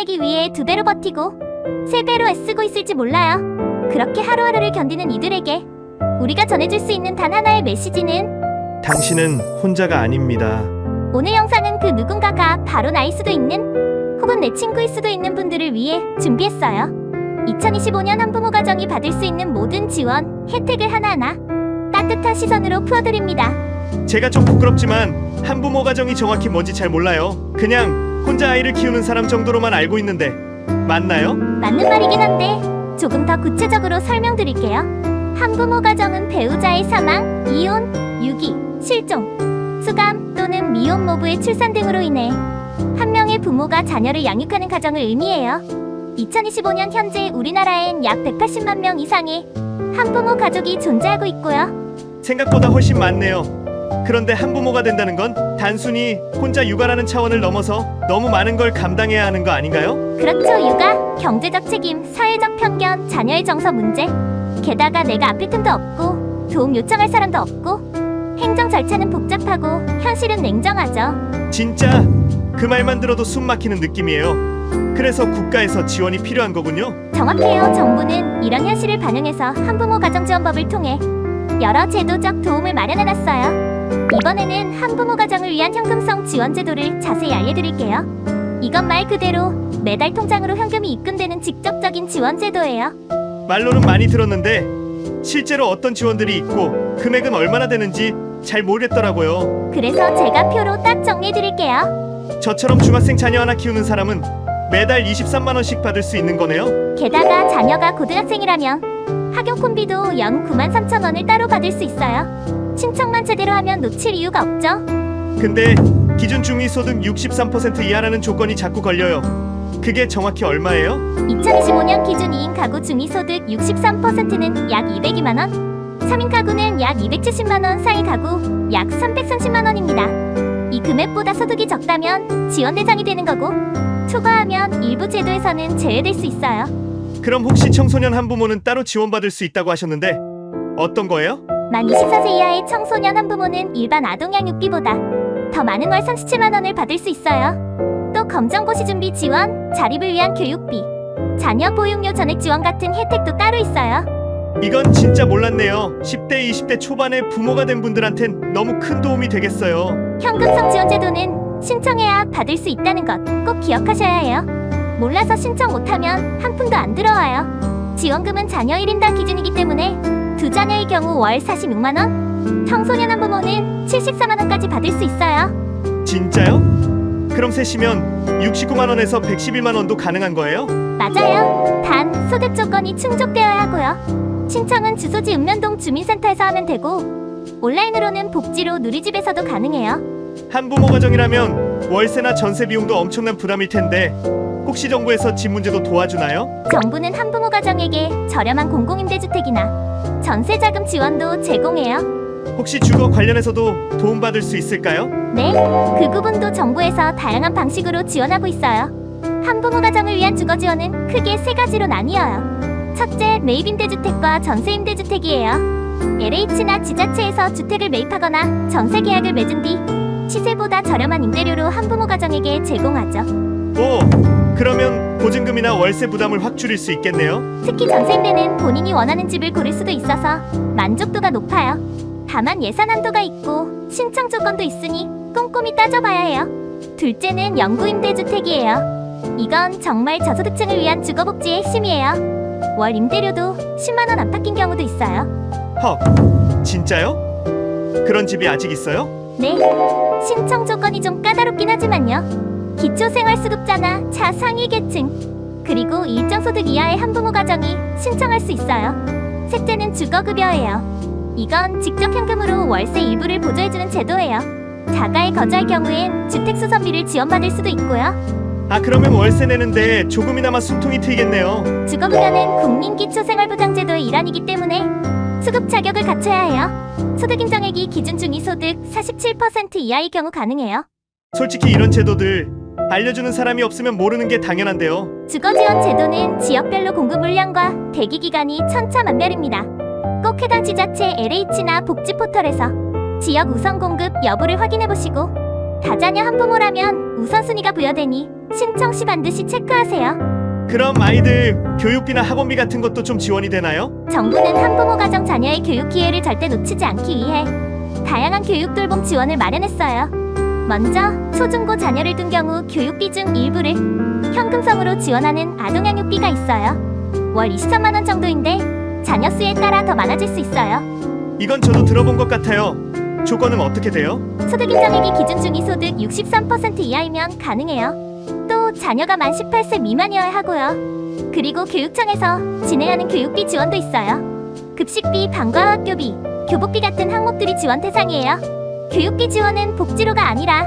버텨내기 위해 2배로 버티고 3배로 애쓰고 있을지 몰라요. 그렇게 하루하루를 견디는 이들에게 우리가 전해줄 수 있는 단 하나의 메시지는 당신은 혼자가 아닙니다. 오늘 영상은 그 누군가가 바로 나일 수도 있는 혹은 내 친구일 수도 있는 분들을 위해 준비했어요. 2025년 한부모 가정이 받을 수 있는 모든 지원, 혜택을 하나하나 따뜻한 시선으로 풀어드립니다. 제가 좀 부끄럽지만 한부모 가정이 정확히 뭔지 잘 몰라요. 그냥 혼자 아이를 키우는 사람 정도로만 알고 있는데 맞나요? 맞는 말이긴 한데 조금 더 구체적으로 설명드릴게요. 한부모 가정은 배우자의 사망, 이혼, 유기, 실종, 수감 또는 미혼 모부의 출산 등으로 인해 한 명의 부모가 자녀를 양육하는 가정을 의미해요. 2025년 현재 우리나라엔 약 180만 명 이상의 한부모 가족이 존재하고 있고요. 생각보다 훨씬 많네요. 그런데 한부모가 된다는 건 단순히 혼자 육아라는 차원을 넘어서 너무 많은 걸 감당해야 하는 거 아닌가요? 그렇죠. 육아, 경제적 책임, 사회적 편견, 자녀의 정서 문제, 게다가 내가 아플 틈도 없고 도움 요청할 사람도 없고 행정 절차는 복잡하고 현실은 냉정하죠. 진짜 그 말만 들어도 숨 막히는 느낌이에요. 그래서 국가에서 지원이 필요한 거군요. 정확해요. 정부는 이런 현실을 반영해서 한부모 가정지원법을 통해 여러 제도적 도움을 마련해놨어요. 이번에는 한부모 가정을 위한 현금성 지원 제도를 자세히 알려드릴게요. 이건 말 그대로 매달 통장으로 현금이 입금되는 직접적인 지원 제도예요. 말로는 많이 들었는데 실제로 어떤 지원들이 있고 금액은 얼마나 되는지 잘 모르겠더라고요. 그래서 제가 표로 딱 정리해드릴게요. 저처럼 중학생 자녀 하나 키우는 사람은 매달 23만 원씩 받을 수 있는 거네요. 게다가 자녀가 고등학생이라면 학용콘비도 연 9만 3천 원을 따로 받을 수 있어요. 신청만 제대로 하면 놓칠 이유가 없죠. 근데 기준 중위소득 63% 이하라는 조건이 자꾸 걸려요. 그게 정확히 얼마예요? 2025년 기준 2인 가구 중위소득 63%는 약 202만 원, 3인 가구는 약 270만 원, 4인 가구 약 330만 원입니다. 이 금액보다 소득이 적다면 지원 대상이 되는 거고 초과하면 일부 제도에서는 제외될 수 있어요. 그럼 혹시 청소년 한부모는 따로 지원받을 수 있다고 하셨는데 어떤 거예요? 만 24세 이하의 청소년 한부모는 일반 아동양육비보다 더 많은 월 37만 원을 받을 수 있어요. 또 검정고시 준비 지원, 자립을 위한 교육비, 자녀 보육료 전액 지원 같은 혜택도 따로 있어요. 이건 진짜 몰랐네요. 10대, 20대 초반에 부모가 된 분들한텐 너무 큰 도움이 되겠어요. 현금성 지원 제도는 신청해야 받을 수 있다는 것 꼭 기억하셔야 해요. 몰라서 신청 못하면 한 푼도 안 들어와요. 지원금은 자녀 1인당 기준이기 때문에 두 자녀의 경우 월 46만 원, 청소년 한부모는 74만 원까지 받을 수 있어요. 진짜요? 그럼 셋이면 69만 원에서 111만 원도 가능한 거예요? 맞아요. 단 소득 조건이 충족되어야 하고요. 신청은 주소지 읍면동 주민센터에서 하면 되고 온라인으로는 복지로 누리집에서도 가능해요. 한부모 가정이라면 월세나 전세 비용도 엄청난 부담일 텐데 혹시 정부에서 집 문제도 도와주나요? 정부는 한부모 가정에게 저렴한 공공임대주택이나 전세자금 지원도 제공해요. 혹시 주거 관련해서도 도움받을 수 있을까요? 네, 그 부분도 정부에서 다양한 방식으로 지원하고 있어요. 한부모 가정을 위한 주거 지원은 크게 3가지로 나뉘어요. 첫째, 매입임대주택과 전세임대주택이에요. LH나 지자체에서 주택을 매입하거나 전세 계약을 맺은 뒤 시세보다 저렴한 임대료로 한부모 가정에게 제공하죠. 오, 그러면 보증금이나 월세 부담을 확 줄일 수 있겠네요. 특히 전세임대는 본인이 원하는 집을 고를 수도 있어서 만족도가 높아요. 다만 예산 한도가 있고 신청 조건도 있으니 꼼꼼히 따져봐야 해요. 둘째는 영구임대주택이에요. 이건 정말 저소득층을 위한 주거복지의 핵심이에요. 월 임대료도 10만 원 안팎인 경우도 있어요. 헉, 진짜요? 그런 집이 아직 있어요? 네, 신청 조건이 좀 까다롭긴 하지만요. 기초생활수급자나 차상위 계층, 그리고 일정 소득 이하의 한부모 가정이 신청할 수 있어요. 셋째는 주거급여예요. 이건 직접 현금으로 월세 일부를 보조해주는 제도예요. 자가에 거주할 경우엔 주택수선비를 지원받을 수도 있고요. 아, 그러면 월세 내는데 조금이나마 숨통이 트이겠네요. 주거급여는 국민기초생활보장제도의 일환이기 때문에 수급 자격을 갖춰야 해요. 소득 인정액이 기준 중위소득 47% 이하의 경우 가능해요. 솔직히 이런 제도들 알려주는 사람이 없으면 모르는 게 당연한데요. 주거지원 제도는 지역별로 공급 물량과 대기 기간이 천차만별입니다. 꼭 해당 지자체 LH나 복지 포털에서 지역 우선 공급 여부를 확인해 보시고 다자녀 한부모라면 우선순위가 부여되니 신청 시 반드시 체크하세요. 그럼 아이들 교육비나 학원비 같은 것도 좀 지원이 되나요? 정부는 한부모 가정 자녀의 교육 기회를 절대 놓치지 않기 위해 다양한 교육 돌봄 지원을 마련했어요. 먼저 초중고 자녀를 둔 경우 교육비 중 일부를 현금성으로 지원하는 아동양육비가 있어요. 월 23만 원 정도인데 자녀 수에 따라 더 많아질 수 있어요. 이건 저도 들어본 것 같아요. 조건은 어떻게 돼요? 소득 인정액이 기준 중위소득 63% 이하이면 가능해요. 또 자녀가 만 18세 미만이어야 하고요. 그리고 교육청에서 진행하는 교육비 지원도 있어요. 급식비, 방과 학교비, 교복비 같은 항목들이 지원 대상이에요. 교육비 지원은 복지로가 아니라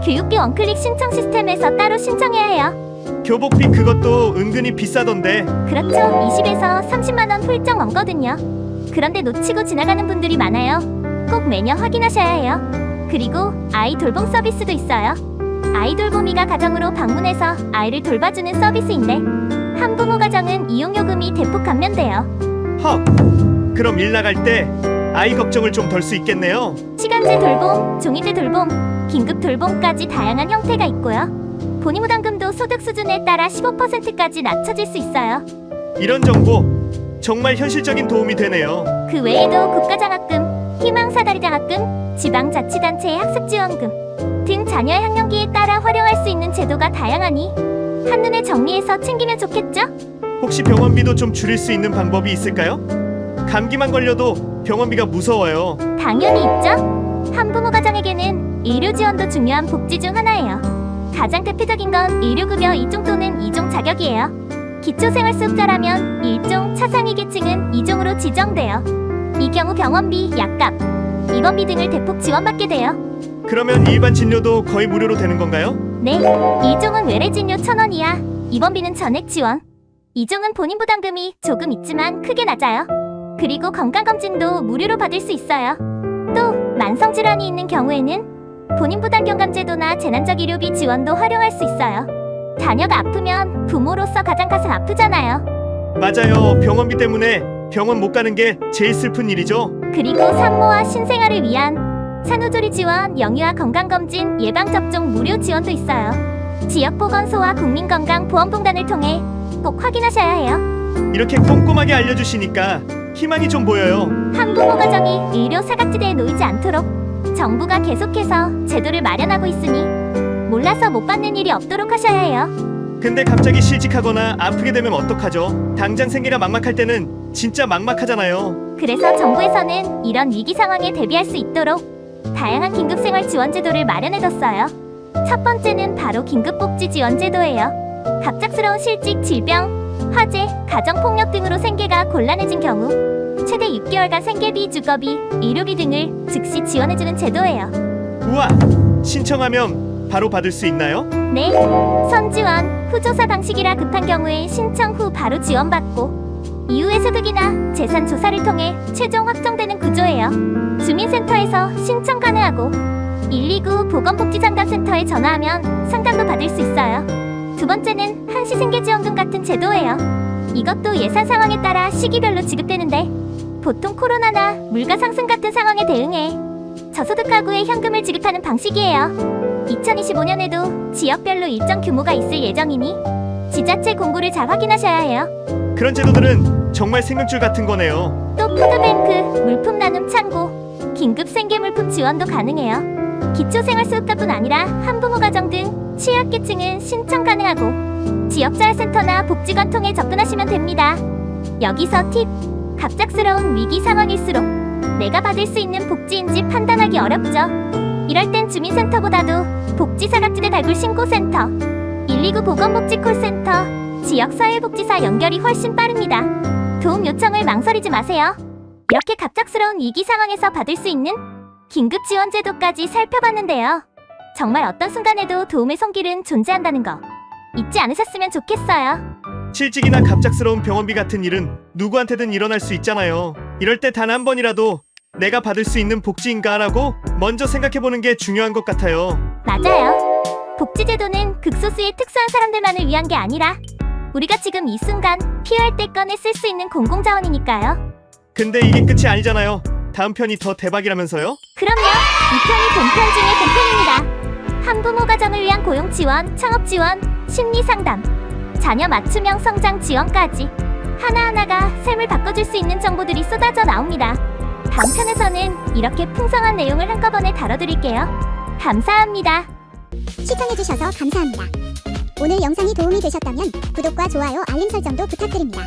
교육비 원클릭 신청 시스템에서 따로 신청해야 해요. 교복비 그것도 은근히 비싸던데. 그렇죠. 20에서 30만 원 훌쩍 넘거든요. 그런데 놓치고 지나가는 분들이 많아요. 꼭 매년 확인하셔야 해요. 그리고 아이 돌봄 서비스도 있어요. 아이 돌보미가 가정으로 방문해서 아이를 돌봐주는 서비스인데 한부모 가정은 이용요금이 대폭 감면돼요. 헉, 그럼 일 나갈 때 아이 걱정을 좀 덜 수 있겠네요. 시간제 돌봄, 종이제 돌봄, 긴급 돌봄까지 다양한 형태가 있고요. 본인부담금도 소득 수준에 따라 15%까지 낮춰질 수 있어요. 이런 정보 정말 현실적인 도움이 되네요. 그 외에도 국가장학금, 희망사다리장학금, 지방자치단체의 학습지원금 등 자녀의 학년기에 따라 활용할 수 있는 제도가 다양하니 한눈에 정리해서 챙기면 좋겠죠? 혹시 병원비도 좀 줄일 수 있는 방법이 있을까요? 감기만 걸려도 병원비가 무서워요. 당연히 있죠. 한부모 가정에게는 의료 지원도 중요한 복지 중 하나예요. 가장 대표적인 건 의료급여 2종 또는 2종 자격이에요. 기초생활수급자라면 1종, 차상위 계층은 2종으로 지정돼요. 이 경우 병원비, 약값, 입원비 등을 대폭 지원받게 돼요. 그러면 일반 진료도 거의 무료로 되는 건가요? 네, 1종은 외래진료 1,000원 이하, 입원비는 전액 지원. 2종은 본인 부담금이 조금 있지만 크게 낮아요. 그리고 건강검진도 무료로 받을 수 있어요. 또 만성질환이 있는 경우에는 본인 부담경감제도나 재난적 의료비 지원도 활용할 수 있어요. 자녀가 아프면 부모로서 가장 가슴 아프잖아요. 맞아요. 병원비 때문에 병원 못 가는 게 제일 슬픈 일이죠. 그리고 산모와 신생아를 위한 산후조리 지원, 영유아 건강검진, 예방접종 무료 지원도 있어요. 지역보건소와 국민건강보험공단을 통해 꼭 확인하셔야 해요. 이렇게 꼼꼼하게 알려주시니까 희망이 좀 보여요. 한부모 가정이 의료 사각지대에 놓이지 않도록 정부가 계속해서 제도를 마련하고 있으니 몰라서 못 받는 일이 없도록 하셔야 해요. 근데 갑자기 실직하거나 아프게 되면 어떡하죠? 당장 생계가 막막할 때는 진짜 막막하잖아요. 그래서 정부에서는 이런 위기 상황에 대비할 수 있도록 다양한 긴급생활 지원 제도를 마련해뒀어요. 첫 번째는 바로 긴급복지 지원 제도예요. 갑작스러운 실직, 질병, 화재, 가정폭력 등으로 생계가 곤란해진 경우 최대 6개월간 생계비, 주거비, 의료비 등을 즉시 지원해주는 제도예요. 우와! 신청하면 바로 받을 수 있나요? 네, 선지원, 후조사 방식이라 급한 경우엔 신청 후 바로 지원받고 이후의 소득이나 재산 조사를 통해 최종 확정되는 구조예요. 주민센터에서 신청 가능하고 129 보건복지상담센터에 전화하면 상담도 받을 수 있어요. 두 번째는 한시생계지원금 같은 제도예요. 이것도 예산 상황에 따라 시기별로 지급되는데 보통 코로나나 물가 상승 같은 상황에 대응해 저소득 가구에 현금을 지급하는 방식이에요. 2025년에도 지역별로 일정 규모가 있을 예정이니 지자체 공고를 잘 확인하셔야 해요. 그런 제도들은 정말 생명줄 같은 거네요. 또 푸드뱅크, 물품 나눔 창고, 긴급 생계물품 지원도 가능해요. 기초생활수급자뿐 아니라 한부모 가정 등 취약계층은 신청 가능하고 지역자활센터나 복지관 통해 접근하시면 됩니다. 여기서 팁! 갑작스러운 위기 상황일수록 내가 받을 수 있는 복지인지 판단하기 어렵죠. 이럴 땐 주민센터보다도 복지사각지대 달굴 신고센터, 129 보건복지콜센터, 지역사회복지사 연결이 훨씬 빠릅니다. 도움 요청을 망설이지 마세요. 이렇게 갑작스러운 위기 상황에서 받을 수 있는 긴급 지원 제도까지 살펴봤는데요. 정말 어떤 순간에도 도움의 손길은 존재한다는 거 잊지 않으셨으면 좋겠어요. 실직이나 갑작스러운 병원비 같은 일은 누구한테든 일어날 수 있잖아요. 이럴 때 단 한 번이라도 내가 받을 수 있는 복지인가라고 먼저 생각해보는 게 중요한 것 같아요. 맞아요. 복지제도는 극소수의 특수한 사람들만을 위한 게 아니라 우리가 지금 이 순간 필요할 때 꺼내 쓸 수 있는 공공자원이니까요. 근데 이게 끝이 아니잖아요. 다음 편이 더 대박이라면서요? 그럼요. 이 편이 본편 중에 본편입니다. 한부모 가정을 위한 고용 지원, 창업 지원, 심리 상담, 자녀 맞춤형 성장 지원까지 하나하나가 삶을 바꿔줄 수 있는 정보들이 쏟아져 나옵니다. 다음 편에서는 이렇게 풍성한 내용을 한꺼번에 다뤄드릴게요. 감사합니다. 시청해주셔서 감사합니다. 오늘 영상이 도움이 되셨다면 구독과 좋아요, 알림 설정도 부탁드립니다.